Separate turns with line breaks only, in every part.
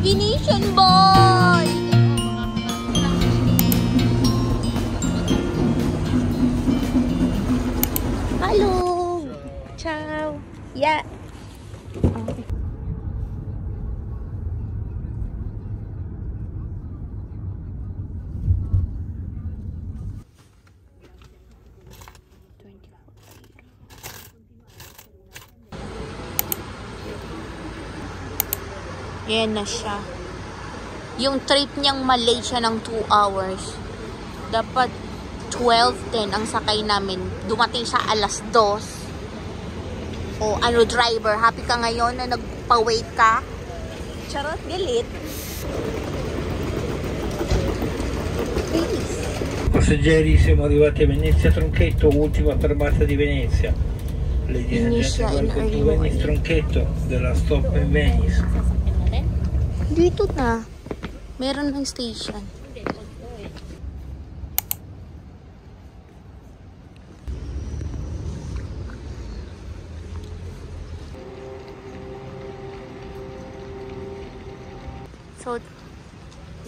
Venetian boy! Hello! Ciao! Yeah! Okay. Yan na siya. Yung trip niyang Malaysia ng 2 hours. Dapat 12:10 ang sakay namin. Dumating siya alas 2. O ano driver, happy ka ngayon na nagpa-wait ka? Charot, galit. Please.
Passeggeri, siamo arrivati a Venezia Tronchetto, ultima fermata di Venezia. Ladies and gentlemen, welcome to Venice Tronchetto, della stop in Venice.
Dito na. Meron ng station. So,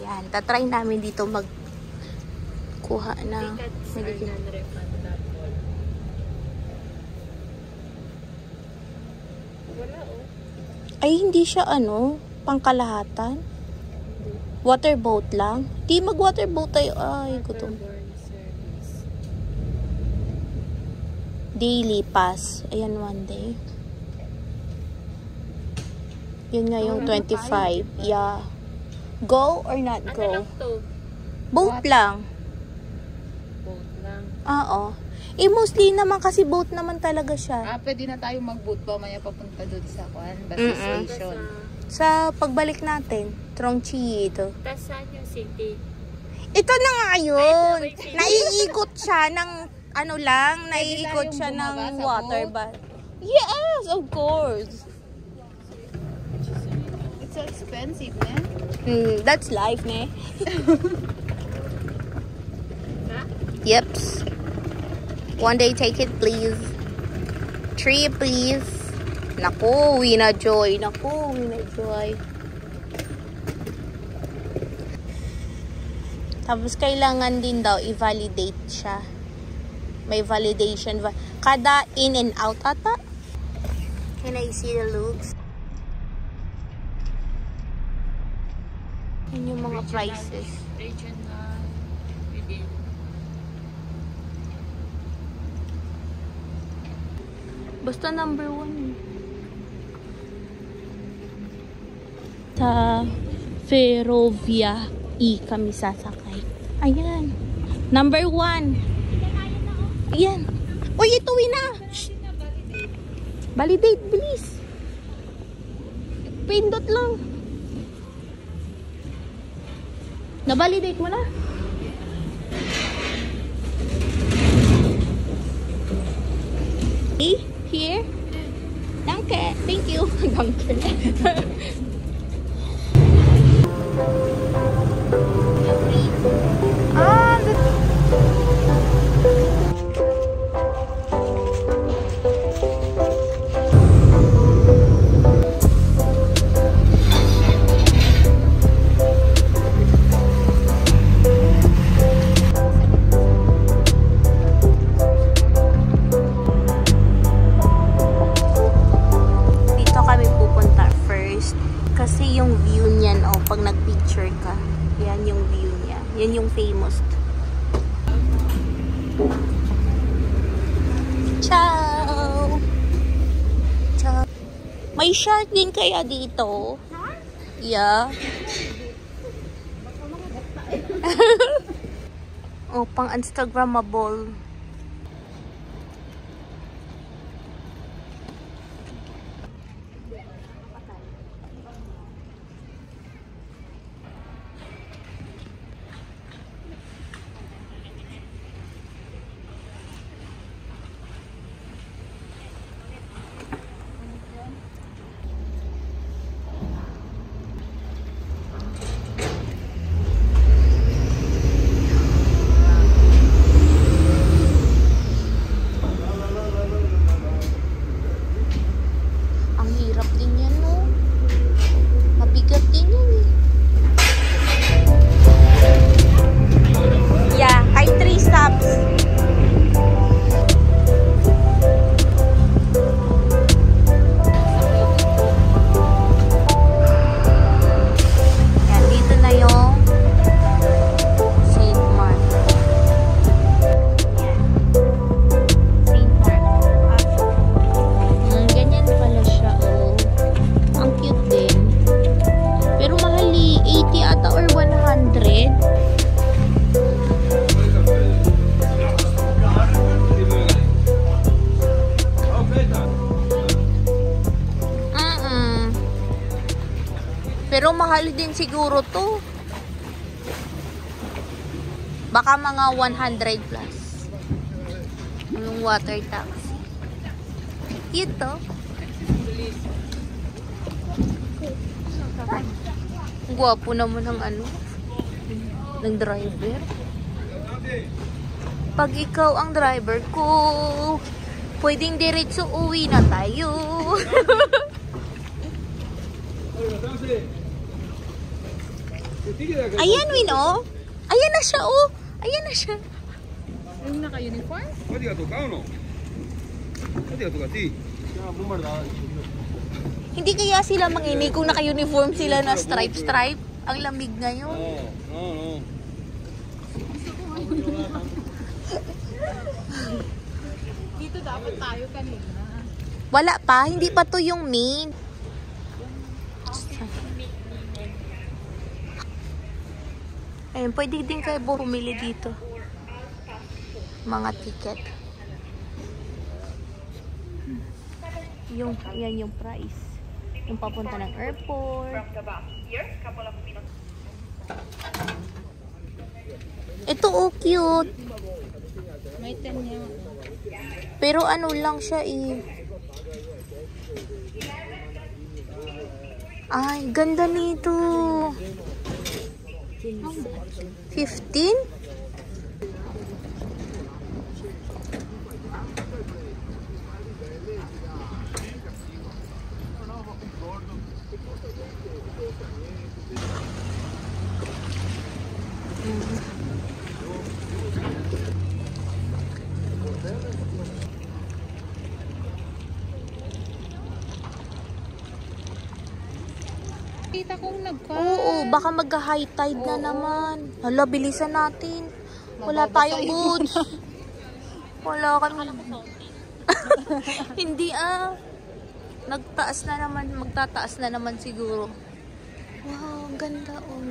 yan. Tatry namin dito magkuha ng ay, hindi siya pangkalahatan. Waterboat lang. Di mag-waterboat tayo. Ay, gutom. Daily pass. Ayan, 1 day. Yun nga yung 25. Yeah. Go or not go? Boat lang.
Boat lang.
Oo. Mostly naman kasi boat naman talaga siya.
Pwede na tayo mag-boat pa maya papunta doon sa Basi Station.
Sa pagbalik natin, Trongchi ito.
Tapos saan yung city?
Ito na nga yun. Naiikot siya ng naiikot siya ng water bath. Yes, of course.
It's so expensive, ne?
That's life, ne? Yeps. 1 day ticket, please. 3, please. Naku, Wina Joy. Naku, Wina Joy. Tapos, kailangan din daw i-validate siya. May validation. Kada in and out ata. Can I see the looks? Yan yung mga prices.
Regional, within.
Basta number 1. Sa Ferrovia E kami sasakay. Ayan. Number 1. Ayan. Uy, ito na. Validate, please. Pindot lang. Na-validate mo na? Here? Danke. Thank you. Danke. Pag nag-picture ka, yan yung view niya. Yan yung famous. Ciao! Ciao! May shark din kaya dito? Yeah. Oh, pang Instagrammable. mahal din siguro to. Baka mga 100 plus. Yung water taxi. Cute to. Gwapo naman ng ano, ng driver. Pag ikaw ang driver ko, pwedeng diretso uwi na tayo. Ayan, Win, oh. Ayan na siya, oh. Ayan na siya.
Yung naka-uniform?
Hindi kaya sila manginig kung naka-uniform sila na stripe-stripe? Ang lamig ngayon.
Dito dapat tayo kanina.
Wala pa. Hindi pa to yung main. Ayun, pwede din kayo bumili dito. Mga ticket. Yan yung price. Yung papunta ng airport. Ito, oh, cute.
May 10 niya.
Pero ano lang siya, eh. Ay, ganda nito. 15?
Kita kong
Oo, baka mag-high tide na naman. Hala, bilisan natin. Wala tayong boots. Wala kami. Hindi Nagtaas na naman, magtataas na naman siguro. Wow, ang ganda, oh.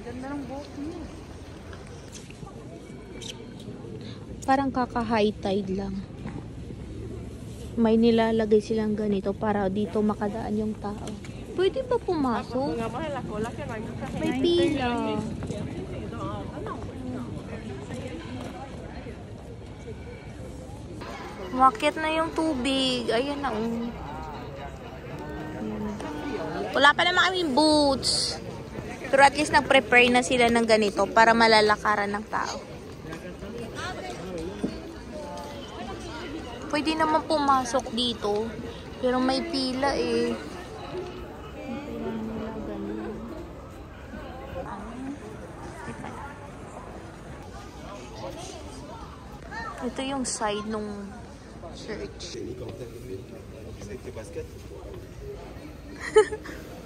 Ganda ng boat niya.
Parang kaka-high tide lang. May nilalagay silang ganito para dito makadaan yung tao. Pwede ba pumasok? May pila. Umakyat na yung tubig. Ayan na. Wala pa naman kaming boots. Pero at least nag-prepare na sila ng ganito para malalakaran ng tao. Pwede naman pumasok dito. Pero may pila eh. Ito yung side nung church.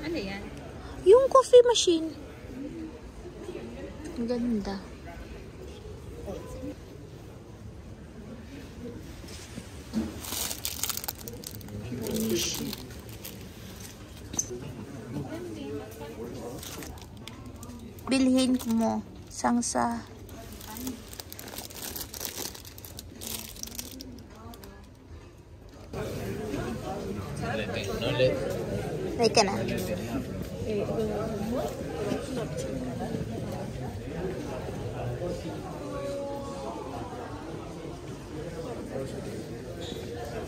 Ano yan?
Yung coffee machine. Ang ganda. Bilhin mo sangsa. Like ka na.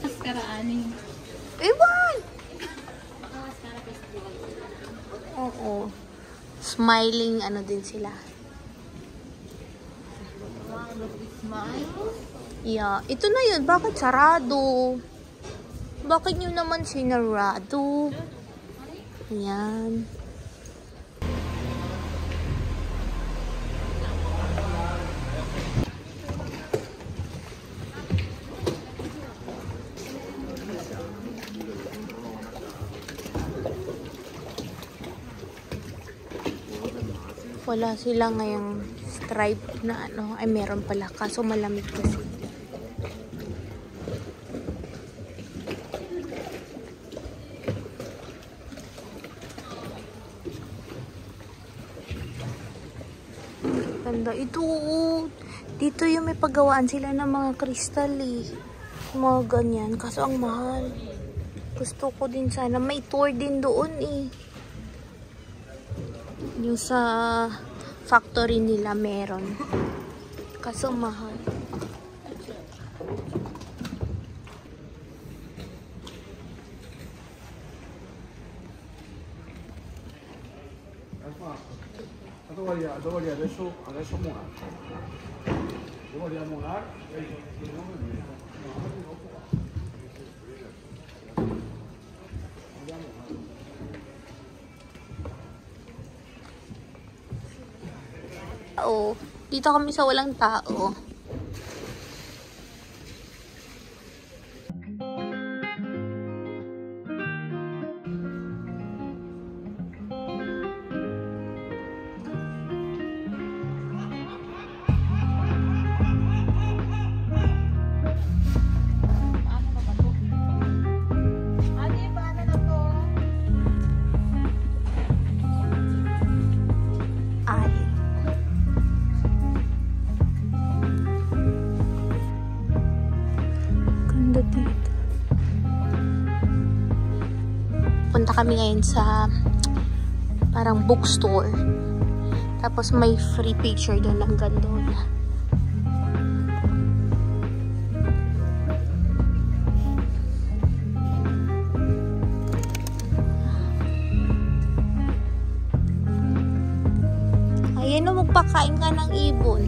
Askaraanin.
Ewan! Oo. Smiling, ano din sila.
Smile?
Yeah. Ito na yun. Bakit sarado? Bakit nyo naman sinarado? Yan. Wala sila ngayong stripe na ano. Ay, meron pala. Kaso malamig kasi. Ganda. Ito, dito yung may paggawaan sila ng mga kristal eh. Mga ganyan. Kaso ang mahal. Gusto ko din sana. May tour din doon eh. Yung sa factory nila meron. Kaso mahal.
Dove adesso Monar. Devo a Monar e il nome è
tao. Dito kami sa walang tao. Punta kami ngayon sa parang bookstore. Tapos may free picture doon ng gondola. Ayan o, magpakain ka ng ibon.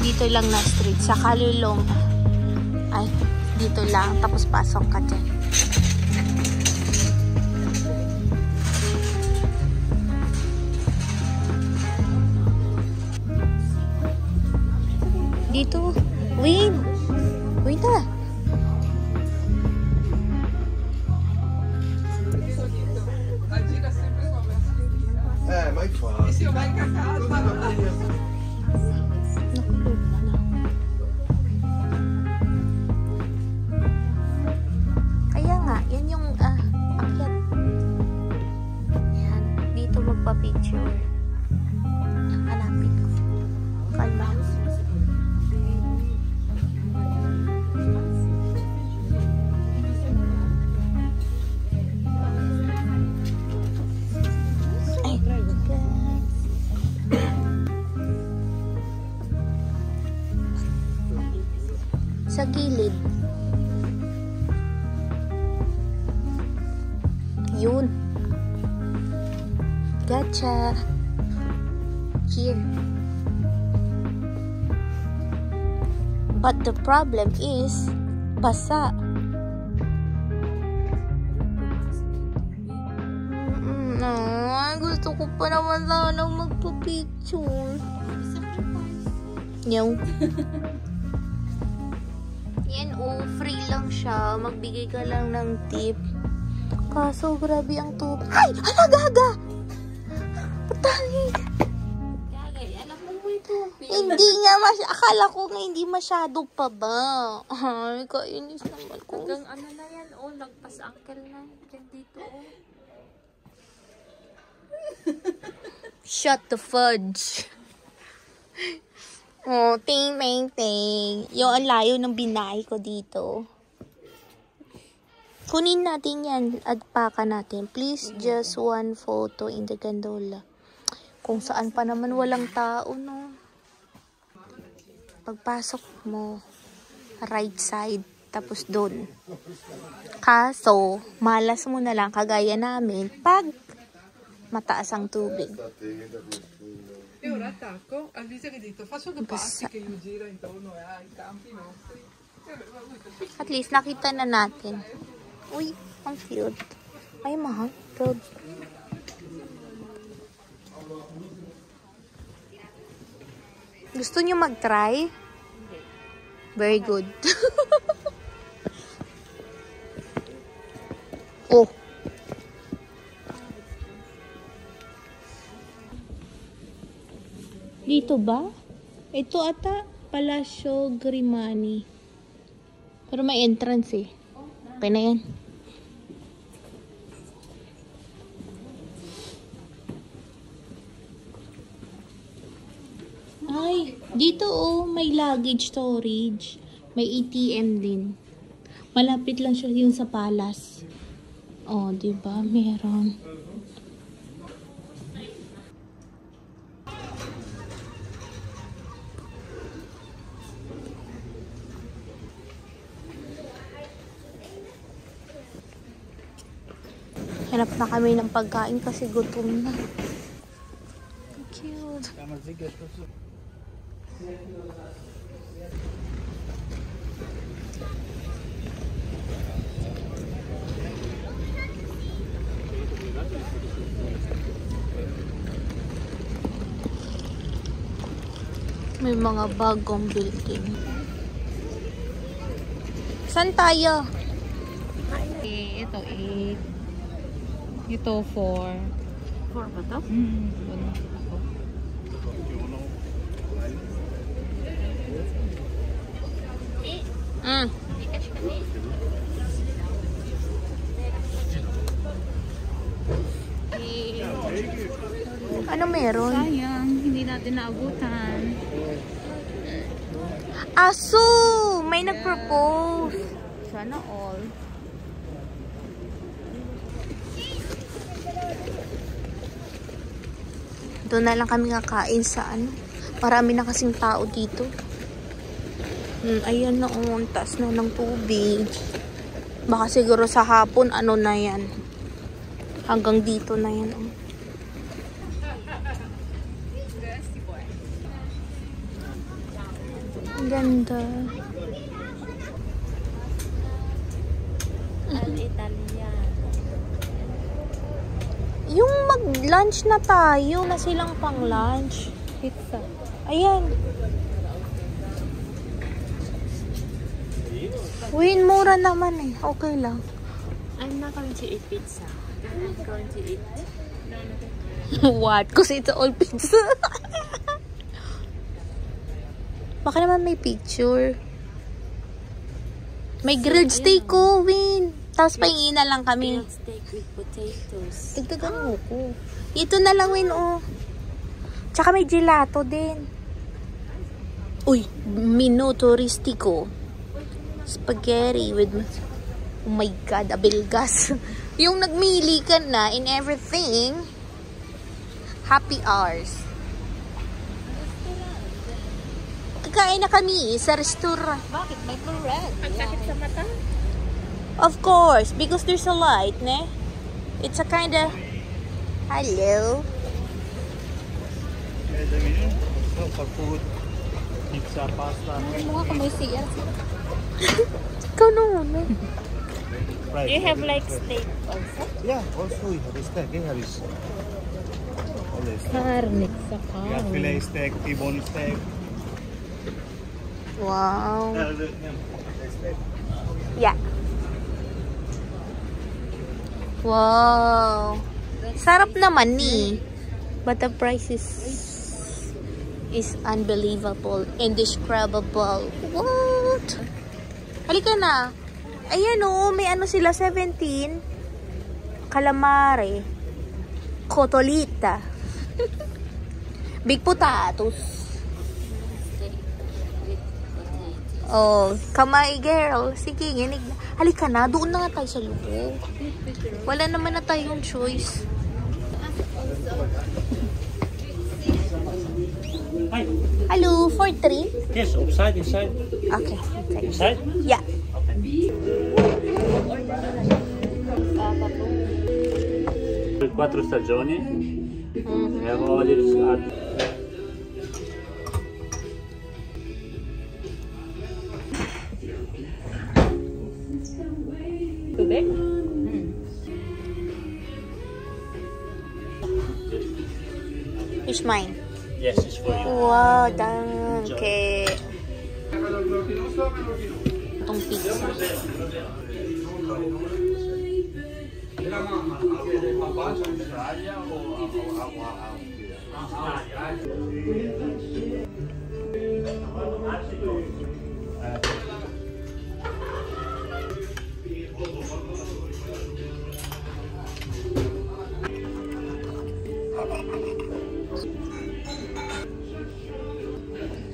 Dito lang na street, sa Kalulong. Ay, dito lang. Tapos pasok ka dyan. Dito. Wait. Wait na.
ma infatti. Sì, vai a casa.
Picture. Hanapin ko. Kalma. Ay, sa gilid. Yun. Gotcha. Here. But the problem is, basa. Gusto ko pa naman sana magpa-picture. Yaw. Yan free lang siya. Magbigay ka lang ng tip. Kaso grabe ang tubig. Ay! Hala, gaga! Patay!
Alam mo ito.
Hindi nga akala ko nga hindi masyado pa ba. Ay, kainis naman ko.
Hanggang ano na yan, lagpas uncle na. Diyan dito,
Shut the fudge. Ting. Yung ang layo ng binahe ko dito. Kunin natin yan. Adpaka natin. Please, just one photo in the gondola. Kung saan pa naman walang tao, no? Pagpasok mo, right side, tapos doon. Kaso, malas mo na lang, kagaya namin, pag mataas ang tubig.
E ora attacco, avvisa che dito, faccio due passi che io giro intorno ai campi nostri.
At least, nakita na natin. Uy, ang cute. Ay, mahal. Proud. Gusto nyo mag-try? Very good. Oh. Dito ba? Ito ata, Palacio Grimani. Pero may entrance eh. Okay na yan. Ay, dito oh, may luggage storage. May ATM din. Malapit lang siya yung sa Palace. Oh, di ba? Meron. Hanap na kami ng pagkain kasi gutom na. Cute. May mga bagong building. Saan tayo?
Ito 8. Ito 4.
4 ba to? Ano meron?
Sayang, hindi natin naabutan.
Aso! May nag-propose.
Sana all.
Doon na lang kami kakain sa ano. Marami na kasing tao dito. Ayan na oh, taas na ng tubig. Baka siguro sa hapon ano na yan. Hanggang dito na yan oh. Ang ganda. Yung mag-lunch na tayo, na silang pang-lunch.
Pizza.
Ayan. Win, mura naman eh. Okay lang.
I'm not going to eat pizza. I'm going to eat...
What? Kasi it's all pizza. Baka naman may picture. May grilled steak ko, Win. Tapos pahingin na lang kami.
Grilled steak with potatoes.
Dagdagan ko. Ito na lang, Win, oh. Tsaka may gelato din. Uy, menu turistico. Spaghetti with... Oh my God, abilgas. Yung nagmili ka na in everything. Happy hours. Kakain na kami sa restaurant.
Bakit? May red. Ang sakit sa mata?
Of course, because there's a light, ne? It's a kind of... Hello?
There's a menu for food, pizza, pasta.
Mukha ka may CR.
Ikaw naman.
Right.
You have like steak also?
Yeah, also we have steak. We have always.
Karnik sa
We have fillet steak, T-bone steak.
Wow. Yeah. Wow. Sarap naman ni. But the price is unbelievable, indescribable. What? Halika na. Ayan oh, may ano sila 17. Calamari. Cotolita. Big potatoes. Oh, kamay girl. Sige, ginig na. Halika na, doon na nga tayo sa loob. Wala naman na tayong choice.
Hi.
Hello, for 3?
Yes, outside, inside.
Okay.
Inside?
Yeah.
Quattro stagioni. E avevo delle
Tubig?
It's mine.
Yes, it's for you.
Wow, danke. Itong pizza.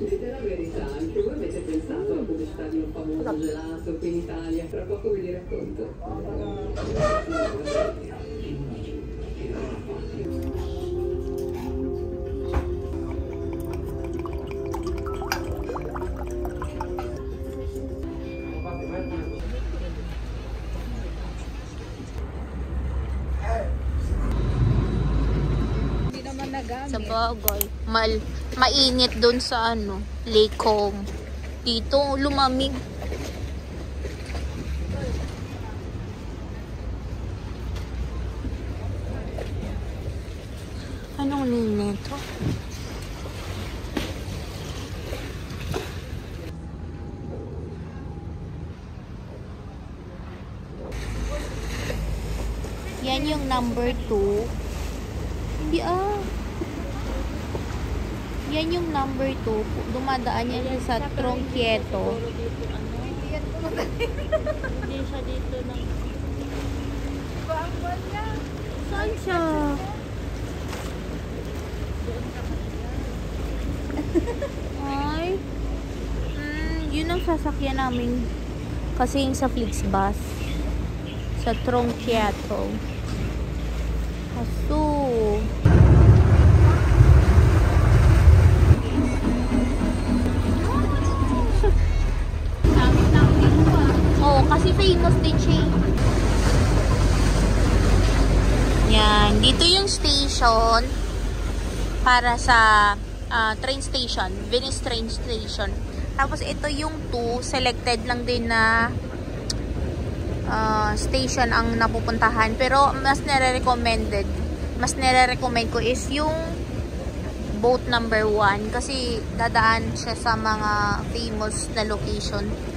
Dite la verità, anche voi avete pensato alla pubblicità di un famoso gelato qui in Italia? Tra poco vi racconto.
Hindi naman nagamit.
Sa bagay. Mainit doon sa ano, Lake Home. Dito, lumamig. Anong name nito? Yan yung number 2. Hindi Yan yung number 2. Dumadaan yan sa Tronquieto.
Hindi siya dito ng...
Saan siya? Ay. Yun ang sasakyan namin. Kasi yung sa Flixbus. Sa Tronquieto. Aso. Oh, kasi famous din siya. Yan. Dito yung station para sa train station. Venice train station. Tapos ito yung 2. Selected lang din na station ang napupuntahan. Pero mas nire-recommend ko is yung boat number 1. Kasi dadaan siya sa mga famous na location.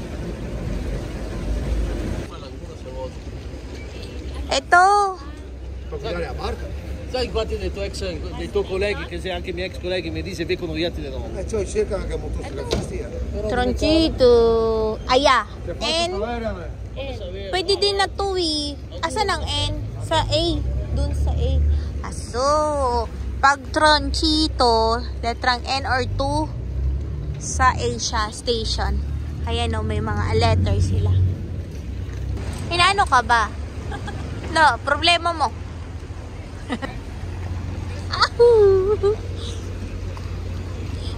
Ito.
Sai quanti dei tuoi colleghi, che sei anche miei ex colleghi, mi dice beccano gli atti della notte.
Cioè cerca anche motociclettisti.
Troncito. Aya. N. Pwede din na 2 eh. Asan ang N? Sa A. Dun sa A. Aso. Pag Troncito, letrang N or 2, sa A siya, station. Kaya no, may mga letter sila. Inaano ka ba? No, problema mo.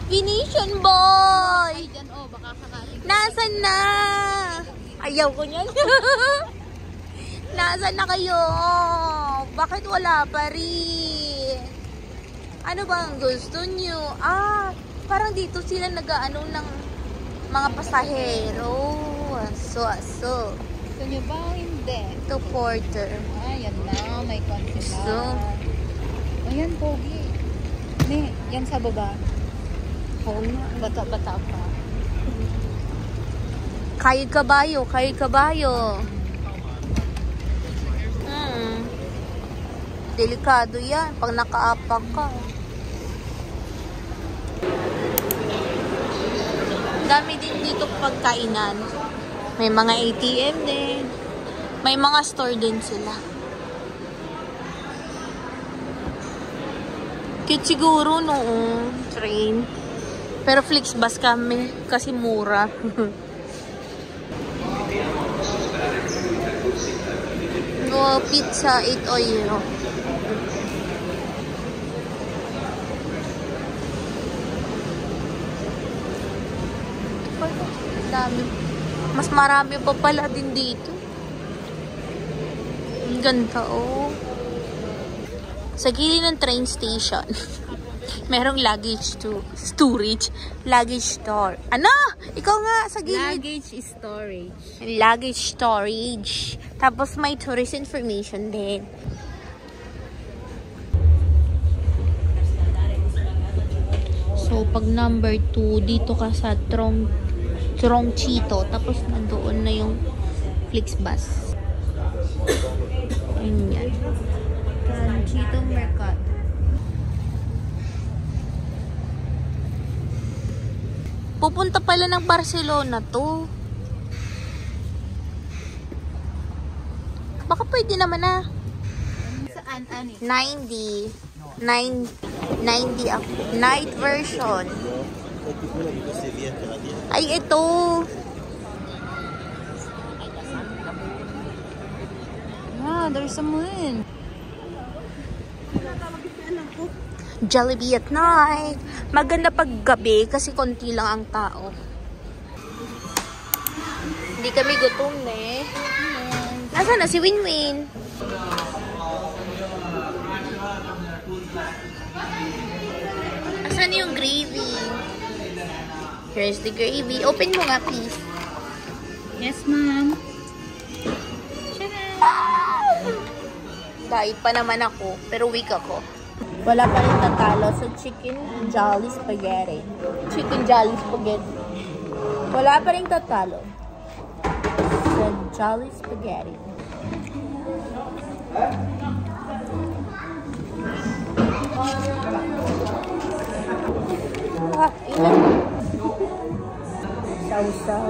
Venetian boy! Nasaan na? Ayaw ko niyan. Nasaan na kayo? Bakit wala pa rin? Ano ba ang gusto nyo? Parang dito sila nag-ano ng mga pasahero. Aso.
Gusto nyo ba? Hindi.
Ito, porter.
Yan na. May concept
So,
ayan, pogi. Yan sa baba.
oo nga.
Bata-bata pa.
Kayod kabayo. Delikado yan pag nakaapak ka. Dami din dito pagkainan. May mga ATM din. May mga store din sila. Cute siguro noong train. Pero Flixbus kami kasi mura. Pizza 8 euro. Dami. Mas marami pa pala din dito. Ang ganda, oh. Sa gilid ng train station, merong luggage storage. Luggage store. Ano? Ikaw nga, sa gilid. Luggage storage. Tapos may tourist information din. So, pag number 2, dito ka sa Troncito. Tapos nandoon na yung Flixbus. Ayun yan. Troncito Mercado. Pupunta pala ng Barcelona to. Baka pwede naman na.
Saan?
90 night version. Ay, ito.
Ah, there's a moon.
Jollibee at night. Maganda pag gabi kasi konti lang ang tao. Hindi kami gutom eh. Nasaan na si Winwin? Asan yung gravy? Here's the gravy. Open mo nga, please.
Yes, ma'am.
Diet pa naman ako, pero weak ako. Wala pa rin tatalo sa chicken jolly spaghetti. Chicken jolly spaghetti. Wala pa rin tatalo sa jolly spaghetti. Ah, ilan? Sausaw.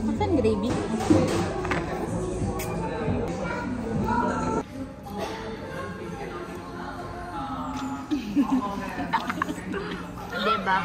Asan gravy? Diba?